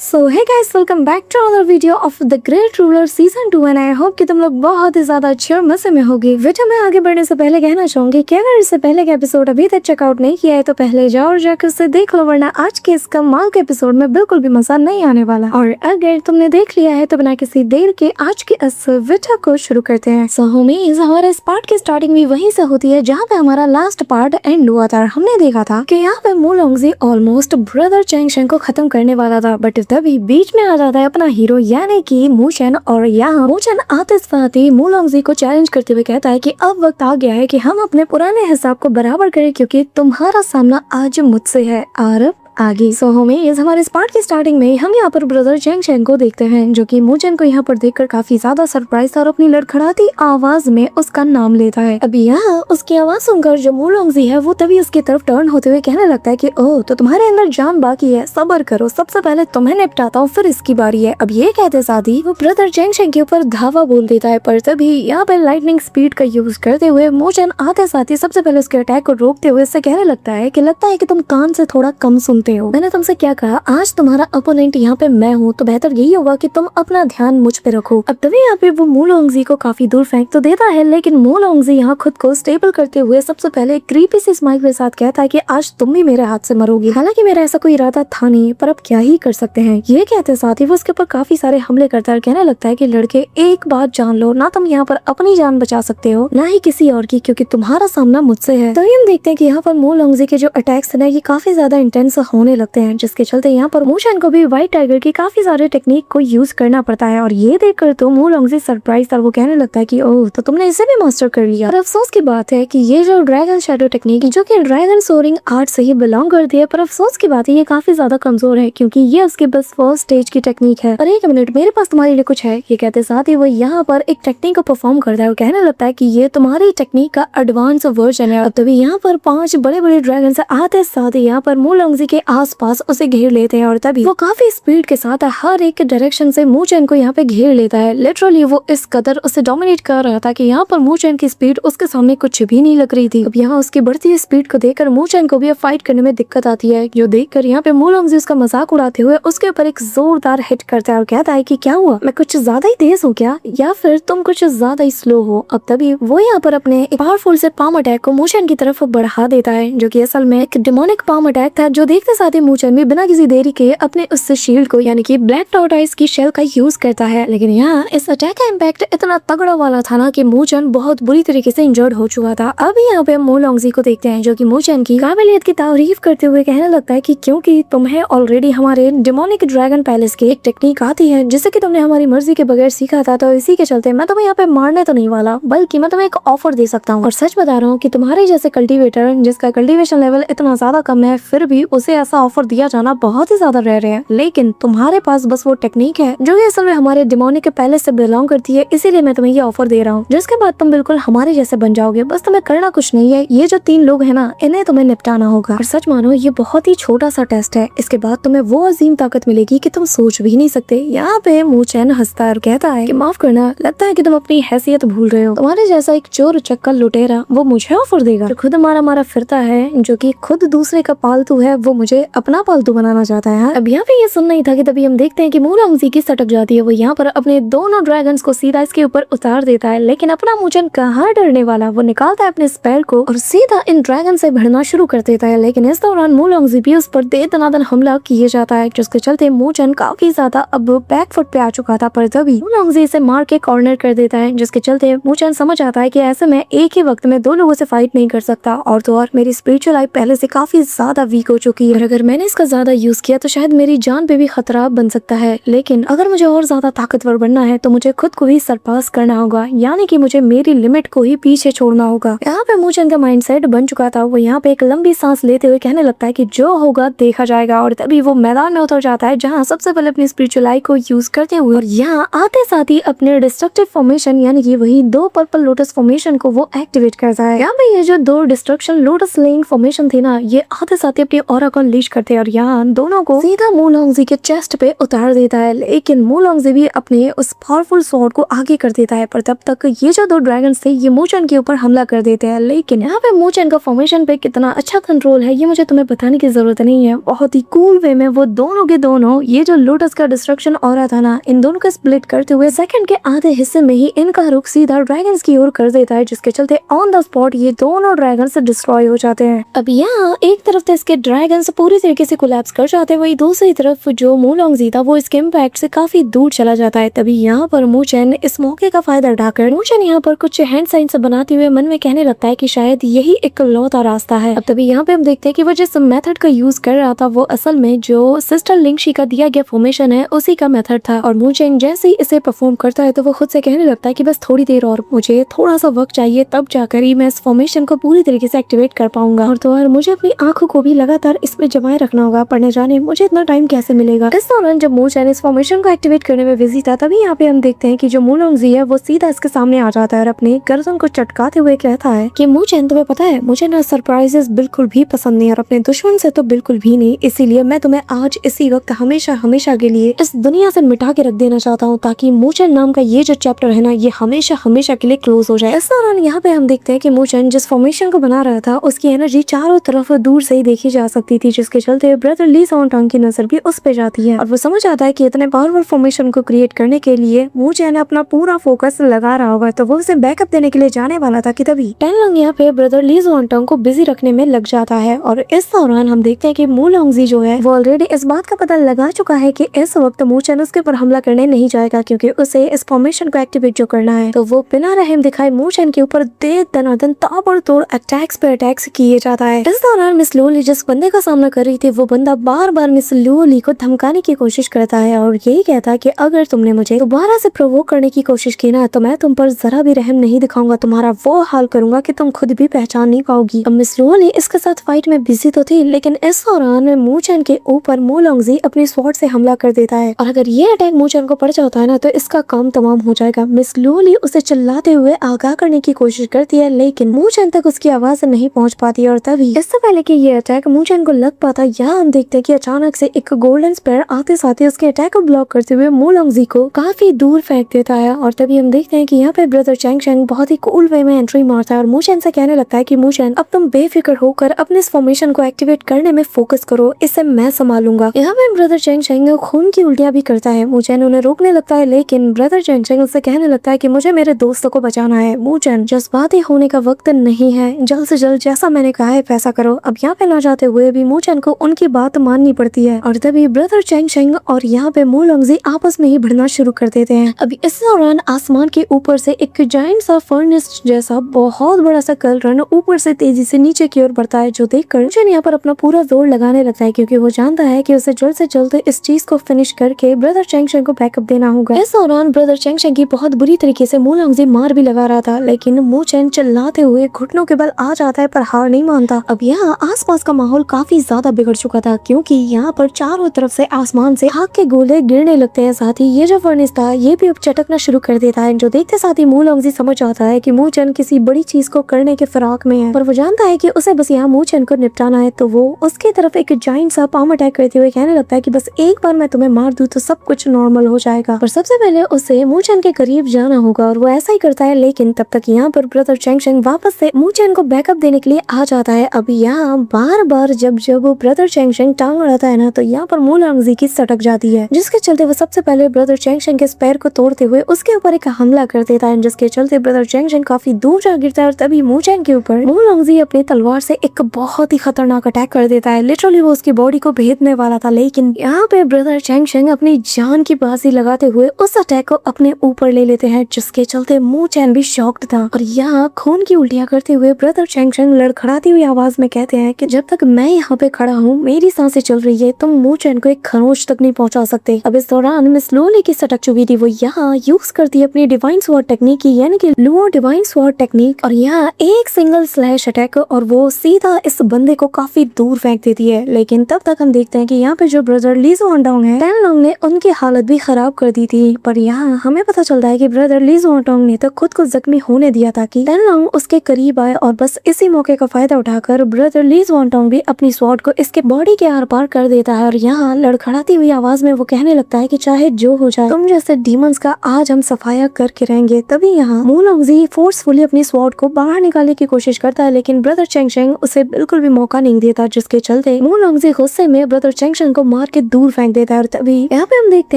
So hey guys, welcome back to another video of the great ruler season 2 and I hope कि तुम लोग बहुत ही ज्यादा अच्छे और मजे में होगे। वीडियो में आगे बढ़ने से पहले कहना चाहूंगी कि अगर इससे पहले का एपिसोड अभी तक चेकआउट नहीं किया है तो पहले जाओ और जाकर उसे देख लो, वरना आज के इस कमाल के एपिसोड में बिल्कुल भी मजा नहीं आने वाला। और अगर तुमने देख लिया है तो बिना किसी देर के आज के इस वीडियो को शुरू करते हैं। सो होमीज, हमारे इस पार्ट की स्टार्टिंग भी वहीं से होती है जहाँ पे हमारा लास्ट पार्ट एंड हुआ था। हमने देखा था कि यहाँ पे मू लोंगजी ऑलमोस्ट ब्रदर चैंग शेंग को खत्म करने वाला था, बट तभी बीच में आ जाता है अपना हीरो यानी कि मू चेन। और यहाँ मू चेन आते साथ ही मू लोंगजी को चैलेंज करते हुए कहता है कि अब वक्त आ गया है कि हम अपने पुराने हिसाब को बराबर करें, क्योंकि तुम्हारा सामना आज मुझसे है। और आगे सो होमीज, हमारे इस पार्ट की स्टार्टिंग में हम यहाँ पर ब्रदर चैंग शेंग को देखते हैं, जो कि मू चेन को यहाँ पर देखकर काफी ज्यादा सरप्राइज था और अपनी लड़खड़ाती आवाज में उसका नाम लेता है। अभी यहाँ उसकी आवाज सुनकर जो मू लोंगजी है वो तभी उसकी तरफ टर्न होते हुए कहने लगता है कि ओह, तो तुम्हारे अंदर जान बाकी है, सब्र करो, सबसे पहले तुम्हें निपटाता हूँ, फिर इसकी बारी है। अब ये कहते साथ ही वो ब्रदर चैंग शेंग के ऊपर धावा बोल देता है, पर तभी यहाँ पर लाइटनिंग स्पीड का यूज करते हुए मू चेन आते साथ ही सबसे पहले उसके अटैक को रोकते हुए इससे कहने लगता है कि तुम कान से थोड़ा कम सुनते हो। मैंने तुमसे क्या कहा, आज तुम्हारा अपोनेंट यहाँ पे मैं हूँ, तो बेहतर यही होगा कि तुम अपना ध्यान मुझ पे रखो। अब तभी यहाँ पे वो मू लोंगजी को काफी दूर फेंक तो देता है, लेकिन मू लोंगजी यहाँ खुद को स्टेबल करते हुए सबसे पहले क्रीपी सी स्माइल के साथ कहता है कि आज तुम भी मेरे हाथ से मरोगी। हालांकि मेरा ऐसा कोई इरादा था नहीं, पर अब क्या ही कर सकते हैं। ये कहते साथ ही वो उसके ऊपर काफी सारे हमले करता है, कहने लगता है कि लड़के, एक बात जान लो, ना तुम यहाँ पर अपनी जान बचा सकते हो ना ही किसी और की, क्योंकि तुम्हारा सामना मुझसे है। तभी हम देखते हैं कि यहाँ पर मू लोंगजी के जो अटैक्स है ये काफी ज्यादा इंटेंस होने लगते हैं, जिसके चलते यहाँ पर मू चेन को भी व्हाइट टाइगर की काफी सारे टेक्निक को यूज करना पड़ता है। और ये देखकर तो मू लोंगजी सरप्राइज था, वो कहने लगता है कि ओह, तो तुमने इसे भी मास्टर कर लिया। और अफसोस की बात है कि ये जो ड्रैगन शैडो टेक्निक, जो कि ड्रैगन सोरिंग आर्ट से ही बिलोंग करती है, पर अफसोस की बात है ये काफी ज्यादा कमजोर है, क्योंकि ये उसके बस फर्स्ट स्टेज की टेक्निक है। और एक मिनट, मेरे पास तुम्हारे लिए कुछ है। ये कहते साथ ही वो यहाँ पर एक टेक्निक को परफॉर्म करता है, वो कहने लगता है कि ये तुम्हारी टेक्निक का एडवांस वर्जन है। अब तभी यहाँ पर 5 बड़े बड़े ड्रैगन से आते साथ ही यहाँ पर मू लोंगजी के आसपास उसे घेर लेते हैं, और तभी वो काफी स्पीड के साथ हर एक डायरेक्शन से मू चेन को यहाँ पे घेर लेता है। लिटरली वो इस कदर उसे डोमिनेट कर रहा था कि यहाँ पर मू चेन की स्पीड उसके सामने कुछ भी नहीं लग रही थी। अब यहाँ उसकी बढ़ती स्पीड को देखकर मू चेन को भी अब फाइट करने में दिक्कत आती है, जो देखकर यहाँ पे मू लोंगजी उसका मजाक उड़ाते हुए उसके ऊपर एक जोरदार हिट करता है और कहता है कि क्या हुआ, मैं कुछ ज्यादा ही तेज हूँ क्या, या फिर तुम कुछ ज्यादा ही स्लो हो। अब तभी वो यहाँ पर अपने पावरफुल से पाम अटैक को मू चेन की तरफ बढ़ा देता है, जो कि असल में एक डिमोनिक पाम अटैक था, जो देखते साथ ही मू चेन भी बिना किसी देरी के अपने उस शील्ड को यानी कि ब्लैक टॉर्टोइस की शेल का यूज करता है। लेकिन यहाँ इस अटैक का इम्पैक्ट इतना तगड़ा वाला था ना कि मू चेन बहुत बुरी तरीके से इंजर्ड हो चुका था। अब यहाँ पे मू लोंगजी को देखते हैं, जो कि मू चेन की काबिलियत की तारीफ करते हुए कहने लगता है कि क्योंकि तुम्हें ऑलरेडी हमारे डिमोनिक ड्रैगन पैलेस की एक टेक्निक आती है, जिससे कि तुमने हमारी मर्जी के बगैर सीखा था, तो इसी के चलते मैं तुम्हें यहाँ पे मारने तो नहीं वाला, बल्कि मैं तुम्हें एक ऑफर दे सकता हूँ। और सच बता रहा हूँ कि तुम्हारे जैसे कल्टीवेटर जिसका कल्टीवेशन लेवल इतना ज्यादा कम है, फिर भी उसे ऐसा ऑफर दिया जाना बहुत ही ज्यादा रेयर है। लेकिन तुम्हारे पास बस वो टेक्निक है जो कि असल में हमारे डिमोनिक पैलेस से बिलोंग करती है, इसीलिए मैं तुम्हें ये ऑफर दे रहा हूँ, जिसके बाद तुम बिल्कुल हमारे जैसे बन जाओगे। बस तुम्हें करना कुछ नहीं है, ये जो 3 लोग हैं ना, इन्हें तुम्हें निपटाना होगा। और सच मानो, ये बहुत ही छोटा सा टेस्ट है, इसके बाद तुम्हें वो अजीम ताकत मिलेगी कि तुम सोच भी नहीं सकते। यहाँ पे मू चेन हंसता है और कहता है कि माफ करना, लगता है कि तुम अपनी हैसियत भूल रहे हो। तुम्हारे जैसा एक चोर चक्कर लुटेरा वो मुझे ऑफर देगा, जो खुद मारा मारा फिरता है, जो कि खुद दूसरे का पालतू है, वो मुझे अपना पालतू बनाना चाहता है। अब यहाँ पे ये सुनना ही था कि तभी हम देखते हैं कि मू लोंगजी की सटक जाती है। वो यहाँ पर अपने दोनों ड्रैगन्स को सीधा इसके ऊपर उतार देता है, लेकिन अपना मू चेन कहाँ डरने वाला, वो निकालता है अपने स्पेल को और सीधा इन ड्रैगन से भिड़ना शुरू कर देता है। लेकिन इस दौरान मू लोंगजी भी उस पर दे दनादन हमला किए जाता है, जिसके चलते मू चेन काफी ज्यादा अब बैक फुट पे आ चुका था। पर तभी मू लोंगजी इसे मार के कॉर्नर कर देता है, जिसके चलते मू चेन समझ आता है कि ऐसे में एक ही वक्त में 2 लोगों से फाइट नहीं कर सकता, और तो और मेरी स्पिरिचुअल लाइफ पहले से काफी ज्यादा वीक हो चुकी है, और अगर मैंने इसका ज्यादा यूज किया तो शायद मेरी जान पे भी खतरा बन सकता है। लेकिन अगर मुझे और ज्यादा ताकतवर बनना है तो मुझे खुद को ही सरपास करना होगा, यानी कि मुझे मेरी लिमिट को ही पीछे छोड़ना होगा। यहाँ पे मू चेन का माइंडसेट बन चुका था। वो यहाँ पे एक लंबी सांस लेते हुए कहने लगता है कि जो होगा देखा जाएगा, और तभी वो मैदान में उतर जाता है, जहाँ सबसे पहले अपनी स्पिरिचुअल आई को यूज करते हुए और यहाँ आते साथ ही अपने डिस्ट्रक्टिव फॉर्मेशन यानी कि वही 2 पर्पल लोटस फॉर्मेशन को वो एक्टिवेट करता है। यहाँ पे ये जो 2 डिस्ट्रक्शन लोटस लेइंग फॉर्मेशन थी ना, ये आते साथ ही अपनी ऑरा को अनलीश करते हैं और यहाँ दोनों को सीधा मू लॉन्गजी के चेस्ट पे उतार देता है। लेकिन मू लॉन्गजी भी अपने उस पावरफुल स्वॉर्ड को आगे कर देता है, पर तब तक ये जो दो ड्रैगन्स थे ये मूचन के ऊपर हमला कर देते हैं। लेकिन यहाँ पे मूचन का फॉर्मेशन पे कितना अच्छा कंट्रोल है ये मुझे तुम्हें बताने की जरूरत नहीं है। बहुत ही कूल वे में वो दोनों के दोनों ये जो लोटस का डिस्ट्रक्शन हो रहा था ना, इन दोनों का स्प्लिट करते हुए सेकंड के आधे हिस्से में ही इनका रुख सीधा ड्रैगन्स की ओर कर देता है, जिसके चलते ऑन द स्पॉट ये दोनों ड्रैगन्स डिस्ट्रॉय हो जाते हैं। अब यहाँ एक तरफ तो इसके ड्रैगन्स पूरी तरीके से कोलैप्स कर जाते हैं, वही दूसरी तरफ जो मू लॉन्गजी था वो इसके इम्पैक्ट से काफी दूर चला जाता है। तभी यहाँ पर मूचन इस मौके का फायदा उठाकर मूचन यहाँ पर कुछ हैंड साइंस बनाते हुए मन में कहने लगता है कि शायद यही एक लौता रास्ता है। अब तभी यहाँ पे हम देखते हैं कि वो जिस मेथड का यूज कर रहा था वो असल में जो सिस्टर लिंगशी का दिया गया फॉर्मेशन है उसी का मेथड था। और मूचन जैसे ही इसे परफॉर्म करता है तो वो खुद से कहने लगता है कि बस थोड़ी देर और मुझे थोड़ा सा वक्त चाहिए, तब जाकर ही मैं इस फॉर्मेशन को पूरी तरीके से एक्टिवेट कर पाऊंगा। और तो और मुझे अपनी आंखों को भी लगातार इसमें जमाए रखना होगा, पर न जाने मुझे इतना टाइम कैसे मिलेगा। इस दौरान जब मूचन इस फॉर्मेशन को एक्टिवेट करने में बिजी था तभी यहाँ पे हम देखते हैं कि जो मू लॉन्गजी है वो सीधा इसके सामने आ जाता है और अपनी गर्दन को चटकाते हुए कहता है कि मूचन तुम्हें पता है मुझे ना सरप्राइजेस बिल्कुल भी पसंद नहीं और अपने दुश्मन से तो बिल्कुल भी नहीं, इसीलिए मैं तुम्हें आज इसी वक्त हमेशा हमेशा के लिए इस दुनिया से मिटा के रख देना चाहता हूँ, ताकि मूचन नाम का ये जो चैप्टर है ना ये हमेशा हमेशा के लिए क्लोज हो जाए। इस दौरान यहाँ पे हम देखते हैं कि मूचन जिस फॉर्मेशन को बना रहा था उसकी एनर्जी चारों तरफ दूर से ही देखी जा सकती थी, जिसके चलते ब्रदर ली सॉन्गटांग की नजर भी उस पे जाती है और वो समझ आता है कि इतने पावरफुल फॉर्मेशन को क्रिएट करने के लिए मूचन अपना पूरा फोकस लगा रहा होगा, तो वो उसे बैकअप देने के लिए जाने वाला था कि तभी टेनलॉन्ग यहाँ पे ब्रदर ली सॉन्गटांग को बिजी रखने में लग जाता है। और इस दौरान हम देखते हैं कि मू लॉन्गजी जो है वो ऑलरेडी इस बात का पता लगा चुका है कि इस वक्त मूचन उसके ऊपर हमला करने नहीं जाएगा, क्योंकि उसे इस फॉर्मेशन को एक्टिवेट जो करना है। तो वो बिना रहम दिखाए मूचन के ऊपर दे दनादन ताबड़तोड़ अटैक्स पे अटैक्स किए जाता है। इस दौरान मिस लूली जिस बंदे का सामना कर रही थी वो बंदा बार बार मिस लूली को धमकाने की कोशिश करता है और यही कहता है कि अगर तुमने मुझे दोबारा से प्रोवोक करने की कोशिश की ना तो मैं तुम पर जरा भी रहम नहीं दिखाऊंगा, तुम्हारा वो हाल करूंगा कि तुम खुद भी पहचान नहीं पाओगी। अब मिस लूली इसके साथ फाइट में बिजी तो थी, लेकिन इस दौरान मूचन के ऊपर मू लॉन्गजी अपने स्वॉर्ड से हमला कर देता है और अगर ये अटैक मूचन को पड़ जाता है ना तो इसका काम तमाम हो जाएगा। मिस लूली उसे चिल्लाते हुए आगाह करने की कोशिश करती है, लेकिन मूचन तक उसकी आवाज नहीं पहुंच पाती और तभी इससे पहले कि ये अटैक मूचन को लग पाता यहाँ हम देखते हैं कि अचानक से एक गोल्डन स्पेयर आते साथ ही उसके अटैक को ब्लॉक करते हुए मू लॉन्गजी को काफी दूर फेंक देता है। और तभी हम देखते हैं कि यहाँ पे ब्रदर चैंग शेंग बहुत ही कूल वे में एंट्री मारता है और मूचन से कहने लगता है कि मूचन अब तुम बेफिक्र होकर अपने इस फॉर्मेशन को एक्टिवेट करने में फोकस करो, इसे मैं संभालूंगा। यहाँ पे ब्रदर चैंग शेंग खून की उल्टियां भी करता है। मूचन उन्हें रोकने लगता है, लेकिन ब्रदर चैंग शेंग उससे कहने लगता है कि मुझे मेरे दोस्तों को बचाना है। मूचन जज्बाती होने का वक्त नहीं है, जल्द से जल्द जैसा मैंने कहा है वैसा करो। अब यहाँ पे ना जाते हुए भी मूचन को उनकी बात माननी पड़ती है और तभी ब्रदर चैंग शेंग और यहाँ पे मू लॉन्गजी आपस में ही भिड़ना शुरू कर देते हैं। अभी इस दौरान आसमान के ऊपर से एक जायंट सा फर्नेस जैसा बहुत बड़ा सा कलरन ऊपर से तेजी से नीचे की ओर बढ़ता है, जो देखकर मूचन यहाँ पर अपना पूरा जोर लगाने लगता है, क्योंकि वो जानता है कि उसे जल्द से जल्द इस चीज को फिनिश करके ब्रदर चैंग शेंग को बैकअप देना होगा। इस दौरान ब्रदर चैंग शेंग की बहुत बुरी तरीके से मू लॉन्गजी मार भी लगा रहा था, लेकिन मूचन चिल्लाते हुए घुटनों के बल आ जाता है पर हार नहीं मानता। अब यहाँ आसपास का माहौल काफी ज्यादा बिगड़ चुका था, क्योंकि यहाँ पर चारों तरफ से आसमान से आग के गोले गिरने लगते हैं। साथ ही ये जो फर्नेस था ये भी अब चटकना शुरू कर देता है, जो देखते साथ ही मू लॉन्गजी समझ आता है कि मूचन किसी बड़ी चीज को करने के फिराक में है, पर वो जानता है कि उसे बस यहाँ मूचन को निपटाना है। तो वो उसकी तरफ एक जायंट सा पाम अटैक करते हुए कहने लगता है कि बस एक बार मैं तुम्हें मार दूं तो सब कुछ नॉर्मल हो जाएगा, पर सबसे पहले उसे मूचन के करीब जाना होगा। और वो ऐसा ही करता है, लेकिन तब तक यहाँ पर ब्रदर चैंग शेंग वापस से मूचन को बैकअप देने के लिए आ जाता है। अब यहाँ बार बार जब ब्रदर चैंग शेंग टांग अड़ाता है ना तो यहाँ पर मू लॉन्गजी की सटक जाती है, जिसके चलते वो सबसे पहले ब्रदर चैंग शेंग के पैर को तोड़ते हुए उसके ऊपर एक हमला कर देता है, जिसके चलते ब्रदर चैंग शेंग काफी दूर जा गिरता है। और तभी मूचन के ऊपर मू लॉन्गजी अपनी तलवार से एक बहुत ही खतरनाक अटैक कर देता है। लिटरली वो उसकी बॉडी को भेदने वाला था, लेकिन यहाँ पे ब्रदर चैंग शेंग अपनी जान की बाजी लगाते हुए उस अटैक को अपने ऊपर ले लेते हैं, जिसके चलते मूचन भी शॉक्ड था। और यहाँ खून की उल्टियां करते हुए ब्रदर चैंग शेंग लड़खड़ाती हुई आवाज में कहते हैं कि जब तक मैं यहाँ पे खड़ा हूँ मेरी सांसें चल रही है, तुम मूचन को एक खरोच तक नहीं पहुंचा सकते। अब इस दौरान मिस लूली की सटक चुकी थी, वो यहाँ यूज करती है अपनी डिवाइन स्वॉर्ड टेक्निक की, यानी कि लुओ डिवाइन स्वॉर्ड टेक्निक, और यहाँ एक सिंगल स्लैश अटैक और वो सीधा इस बंदे को काफी दूर फेंक देती है। लेकिन तब तक हम देखते हैं कि यहाँ पे जो ब्रदर ली ज़ुआनडोंग है, टेनलॉन्ग ने उनकी हालत भी खराब कर दी थी, पर यहाँ हमें पता चलता है कि ब्रदर ली ज़ुआनडोंग ने तो खुद को जख्मी होने दिया ताकि टेनलॉन्ग उसके करीब आए, और बस इसी मौके का फायदा उठाकर ब्रदर ली ज़ुआनडोंग भी अपनी स्वॉर्ड स्वॉर्ड को इसके बॉडी के आर पार कर देता है और यहाँ लड़खड़ाती हुई आवाज में वो कहने लगता है कि चाहे जो हो जाए तुम जैसे डीमंस का आज हम सफाया करके रहेंगे। तभी यहाँ मू लॉन्गजी फोर्सफुली अपनी स्वॉर्ड को बाहर निकालने की कोशिश करता है, लेकिन ब्रदर चेंगशेंग उसे बिल्कुल भी मौका नहीं देता, जिसके चलते मू लॉन्गजी गुस्से में ब्रदर चेंगशेंग को मार के दूर फेंक देता है। और तभी यहाँ पे हम देखते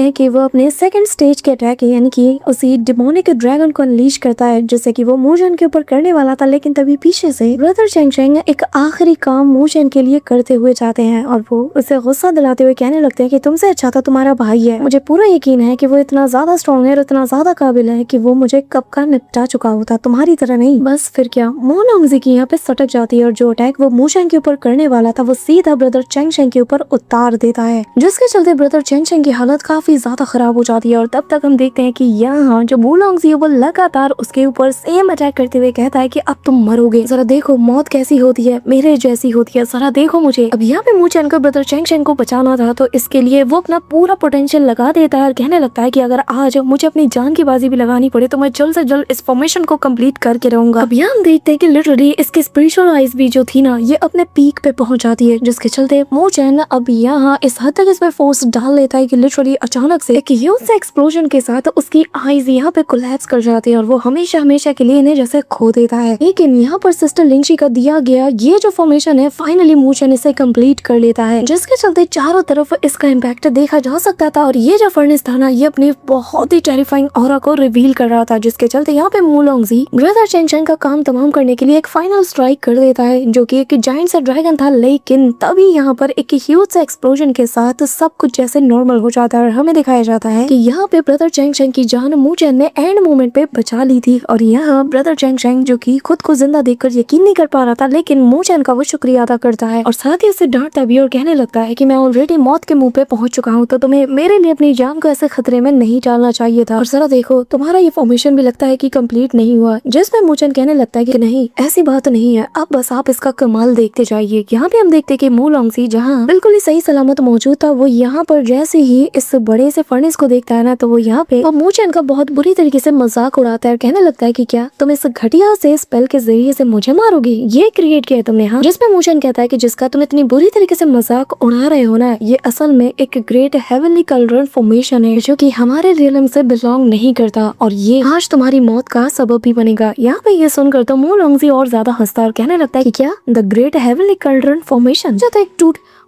हैं कि वो अपने सेकंड स्टेज के अटैक यानी कि उसी डिमोनिक ड्रैगन को अनलीश करता है, जिससे कि वो मूजन के ऊपर करने वाला था, लेकिन तभी पीछे से ब्रदर चेंगशेंग एक आखिरी काम मूजन के लिए करते हुए जाते हैं और वो उसे गुस्सा दिलाते हुए कहने लगते हैं कि तुमसे अच्छा था तुम्हारा भाई है। मुझे पूरा यकीन है कि वो इतना ज्यादा स्ट्रॉन्ग है और इतना ज्यादा काबिल है कि वो मुझे कब का निपटा चुका होता, तुम्हारी तरह नहीं। बस फिर क्या, मू लॉन्गजी की यहाँ पे सटक जाती है और जो अटैक वो मूजन के ऊपर करने वाला था वो सीधा ब्रदर चेंगशेंग के ऊपर उतार देता है, जिसके चलते ब्रदर चेंगशेंग की हालत काफी ज्यादा खराब हो जाती है। और तब तक हम देखते हैं कि यहाँ जो मू लॉन्गजी वो लगातार उसके ऊपर सेम अटैक करते हुए कहता है कि अब तुम मरोगे, जरा देखो मौत कैसी होती है, मेरे जैसी होती है, जरा देखो मुझे। अब यहाँ पे मूचेन को ब्रदर चेंगशेंग को बचाना था, तो इसके लिए वो अपना पूरा पोटेंशियल लगा देता है और कहने लगता है कि अगर आज मुझे अपनी जान की बाजी भी लगानी पड़े तो मैं जल्द से जल्द इस फॉर्मेशन को कंप्लीट करके रहूंगा। अब यहाँ हम देखते हैं कि लिटरली इसकी स्पिरिचुअल आइज भी जो थी ना ये अपने पीक पे पहुंच जाती है, जिसके चलते मूचेन अब यहाँ इस हद तक इसमें फोर्स डाल लेता है कि लिटरली अचानक से एक ह्यूज से एक्सप्लोजन के साथ उसकी आइज यहाँ पे कोलैप्स कर जाती है और वो हमेशा हमेशा के लिए इन्हें जैसे खो देता है। लेकिन यहाँ पर सिस्टर लिंगशी का दिया गया ये जो फॉर्मेशन है फाइनली मूचेन इसे कंप्लीट कर लेता है, जिसके चलते चारों तरफ इसका इम्पैक्ट देखा जा सकता था। और ये जो फर्नेस था ना ये अपनी बहुत ही टेरिफाइंग ऑरा को रिवील कर रहा था, जिसके चलते यहाँ पे मू लॉन्गजी ब्रदर चेंगशेंग का काम तमाम करने के लिए एक फाइनल स्ट्राइक कर देता है, जो कि एक जायंट सा ड्रैगन था। लेकिन तभी यहाँ पर एक ह्यूज सा एक्सप्लोजन के साथ सब कुछ जैसे नॉर्मल हो जाता है और हमें दिखाया जाता है कि यहाँ पे ब्रदर चेंगशेंग की जान मूचेन ने एंड मोमेंट पे बचा ली थी। और यहाँ ब्रदर चेंगशेंग जो कि खुद को जिंदा देखकर यकीन नहीं कर पा रहा था, लेकिन मूचेन का वो शुक्रिया अदा करता है और साथ ही उसे डांटता भी और कहने लगता है कि मैं ऑलरेडी मौत के मुंह पे पहुंच चुका हूँ, तो तुम्हें मेरे लिए अपनी जान को ऐसे खतरे में नहीं डालना चाहिए था। और जरा देखो तुम्हारा ये फॉर्मेशन भी लगता है कि कंप्लीट नहीं हुआ, जिसमें मूचेन कहने लगता है कि नहीं ऐसी बात नहीं है, अब बस आप इसका कमाल देखते जाइए। यहाँ पे हम देखते कि मू लॉन्गजी जहाँ बिल्कुल ही सही सलामत मौजूद था, वो यहाँ पर जैसे ही इस बड़े से फर्नेस को देखता है ना तो वो यहाँ पे वो मूचेन का बहुत बुरी तरीके से मजाक उड़ाता है और कहने लगता है कि क्या तुम इस घटिया से स्पेल के जरिए से मुझे मारोगे, ये क्रिएट किया है तुमने। हाँ, जिसमें मूचेन कहता है कि जिसका तुम इतनी बुरी तरीके से मजाक उड़ा रहे हो ना ये असल में एक ग्रेट हेवनली कलर फॉर्मेशन है जो कि हमारे रियलम से बिलोंग नहीं करता और ये आज तुम्हारी मौत का सबब भी बनेगा। यहाँ पे ये सुनकर तो मू लॉन्गजी और ज्यादा हंसता और कहने लगता है कि क्या the great heavenly colour formation, जो तो एक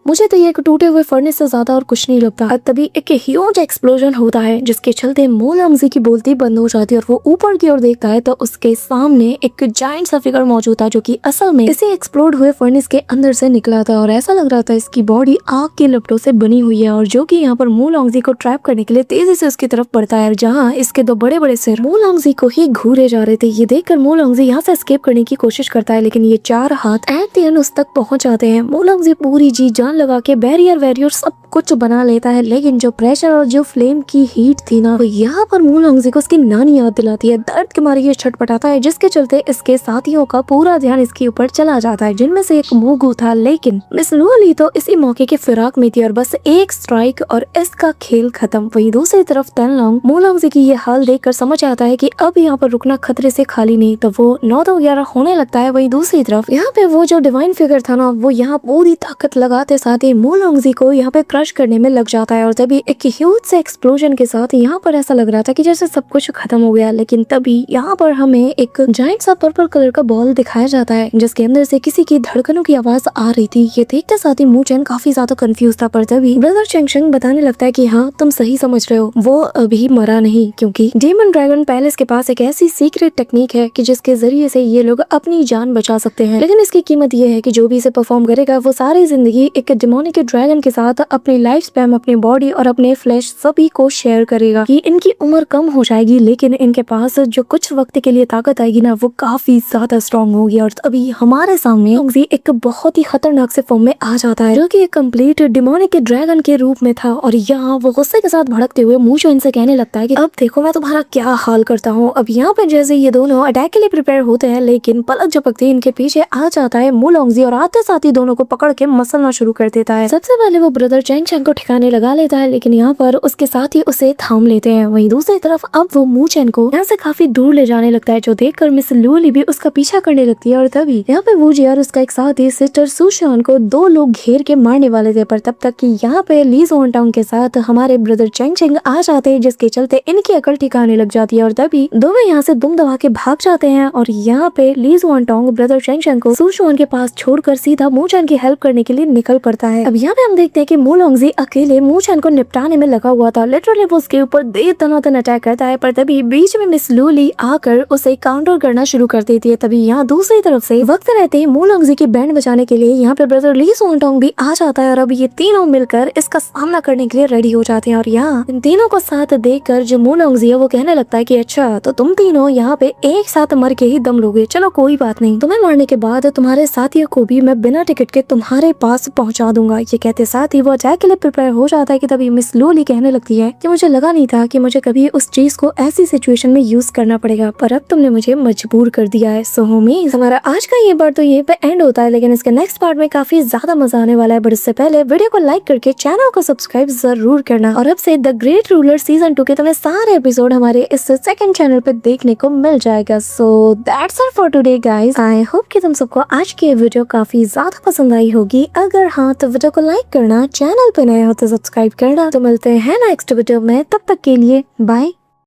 मुझे तो ये एक टूटे हुए फर्नेस से ज्यादा और कुछ नहीं लगता। तभी एक ह्यूज एक्सप्लोजन होता है, जिसके चलते मू लॉन्गजी की बोलती बंद हो जाती है और वो ऊपर की ओर देखता है तो उसके सामने एक जायंट सा फिगर मौजूद था, जो कि असल में इसी एक्सप्लोड हुए फर्नेस के अंदर से निकला था और ऐसा लग रहा था इसकी बॉडी आग की लपटों से बनी हुई है और जो कि यहाँ पर मू लॉन्गजी को ट्रैप करने के लिए तेजी से उसकी तरफ बढ़ता है, जहाँ इसके दो बड़े बड़े सिर मू लॉन्गजी को ही घूरे जा रहे थे। ये देखकर मू लॉन्गजी यहाँ से एस्केप करने की कोशिश करता है, लेकिन ये चार हाथ एट द एंड उस तक पहुंच जाते हैं। मू लॉन्गजी पूरी जी जान लगा के बैरियर सब कुछ बना लेता है, लेकिन जो प्रेशर और जो फ्लेम की हीट थी ना वो यहाँ पर मू लॉन्गजी को उसकी नानी याद दिलाती है। दर्द के मारे ये छटपटाता है, जिसके चलते इसके साथियों का पूरा ध्यान इसके ऊपर चला जाता है, जिनमें से एक मूगू था। लेकिन मिस लुओली तो इसी मौके के फिराक में थी और बस एक स्ट्राइक और इसका खेल खत्म। वहीं दूसरी तरफ तनलोंग मू लॉन्गजी की ये हाल देखकर समझ आता है कि अब यहाँ पर रुकना खतरे से खाली नहीं, तो वो 9-11 होने लगता है। वहीं दूसरी तरफ यहाँ पे वो जो डिवाइन फिगर था ना वो यहाँ पूरी ताकत लगाते साथ ही मू लॉन्गजी को यहाँ पे क्रश करने में लग जाता है और तभी एक ह्यूज से एक्सप्लोजन के साथ यहाँ पर ऐसा लग रहा था कि जैसे सब कुछ खत्म हो गया। लेकिन तभी यहाँ पर हमें एक जायंट सा पर्पल कलर का बॉल दिखाया जाता है, जिसके अंदर से किसी की धड़कनों की आवाज आ रही थी। ये देखते साथ ही मूचेन काफी ज्यादा कंफ्यूज था, पर तभी ब्रदर चेंगशेंग बताने लगता है कि हाँ तुम सही समझ रहे हो, वो अभी मरा नहीं, क्योंकि डेमन ड्रैगन पैलेस के पास एक ऐसी सीक्रेट टेक्निक है कि जिसके जरिए से ये लोग अपनी जान बचा सकते हैं। लेकिन इसकी कीमत ये है कि जो भी इसे परफॉर्म करेगा वो सारी जिंदगी एक डेमोनिक ड्रैगन के साथ अपनी लाइफ स्पैन, अपनी बॉडी और अपने फ्लैश सभी को शेयर करेगा। कि इनकी उम्र कम हो जाएगी लेकिन इनके पास जो कुछ वक्त के लिए ताकत आएगी ना वो काफी ज्यादा स्ट्रॉन्ग होगी। और अभी हमारे सामने लॉन्गजी एक बहुत ही खतरनाक से फॉर्म में आ जाता है, जो कि एक कंप्लीट डिमोनिक ड्रैगन के रूप में था। और यहाँ वो गुस्से के साथ भड़कते हुए मूचेन से कहने लगता है कि अब देखो मैं तुम्हारा क्या हाल करता हूँ। अब यहाँ पे जैसे ये दोनों अटैक के लिए प्रिपेयर होते हैं, लेकिन पलक झपकते इनके पीछे आ जाता है मू लॉन्गजी और आते साथ ही दोनों को पकड़ के मसलना शुरू कर देता है। सबसे पहले वो ब्रदर चेंगशेंग को ठिकाने लगा लेता है, लेकिन यहाँ पर उसके साथ ही उसे थाम लेते हैं। वहीं दूसरी तरफ अब वो मूचेन को यहाँ से काफी दूर ले जाने लगता है, जो देखकर मिस लूली भी उसका पीछा करने लगती है। और तभी यहाँ पे वूजी और उसका एक साथी सिस्टर सुशान को दो लोग घेर के मारने वाले थे, पर तब तक कि यहाँ पे ली जोंगटांग के साथ हमारे ब्रदर चेंग चेंग आ जाते हैं, जिसके चलते इनकी अकल ठिकाने लग जाती है। और तभी दोनों यहाँ से दुम दबा के भाग जाते हैं और यहाँ पे ली जोंगटांग ब्रदर चेंग चेंग को सुशान के पास छोड़कर सीधा मूचन की हेल्प करने के लिए निकल पड़ता है। अब यहाँ पे हम देखते हैं कि मूलोंगजी अकेले मूचन को निपटाने में लगा हुआ था। लिटरली वो उसके ऊपर दे दनादन अटैक करता है, पर तभी बीच में मिस लूली आकर उसे काउंटर करना शुरू कर देती है। तभी यहाँ दूसरी तरफ से वक्त रहते ही मूलोंगजी की बैंड बजाने के लिए यहाँ पे ब्रदर ली जोंगटांग भी आ जाता है और अब ये तीनों मिलकर इसका सामना करने के लिए रेडी हो जाते हैं। और यहाँ इन तीनों को साथ देखकर जो मूलोंगजी है वो कहने लगता है कि अच्छा तो तुम तीनों यहाँ पे एक साथ मर के ही दम लोगे, चलो कोई बात नहीं, तुम्हें मारने के बाद तुम्हारे साथियों को भी मैं बिना टिकट के तुम्हारे पास पहुंचा दूंगा। ये कहते साथ ही वो अटैक के लिए प्रिपेयर हो जाता है कि तभी मिस लूली कहने लगती है कि मुझे लगा नहीं था कि मुझे कभी उस चीज को ऐसी सिचुएशन में यूज करना पड़ेगा, पर अब तुमने मुझे मजबूर कर दिया है। सो होमीज हमारा आज का ये पार्ट तो यहीं पे एंड होता है, लेकिन इसके नेक्स्ट पार्ट में काफी ज्यादा मजा आने वाला है। बट इससे पहले वीडियो को लाइक करके चैनल को सब्सक्राइब जरूर करना। और अब से द ग्रेट रूलर सीजन 2 के तुम्हें सारे एपिसोड हमारे इस सेकंड चैनल पे देखने को मिल जाएगा। So that's all for today guys. I hope कि तुम सबको आज की वीडियो काफी ज्यादा पसंद आई होगी। अगर हाँ तो वीडियो को लाइक करना, चैनल पे नए हो तो सब्सक्राइब करना। तो मिलते हैं नेक्स्ट वीडियो में, तब तक के लिए बाय।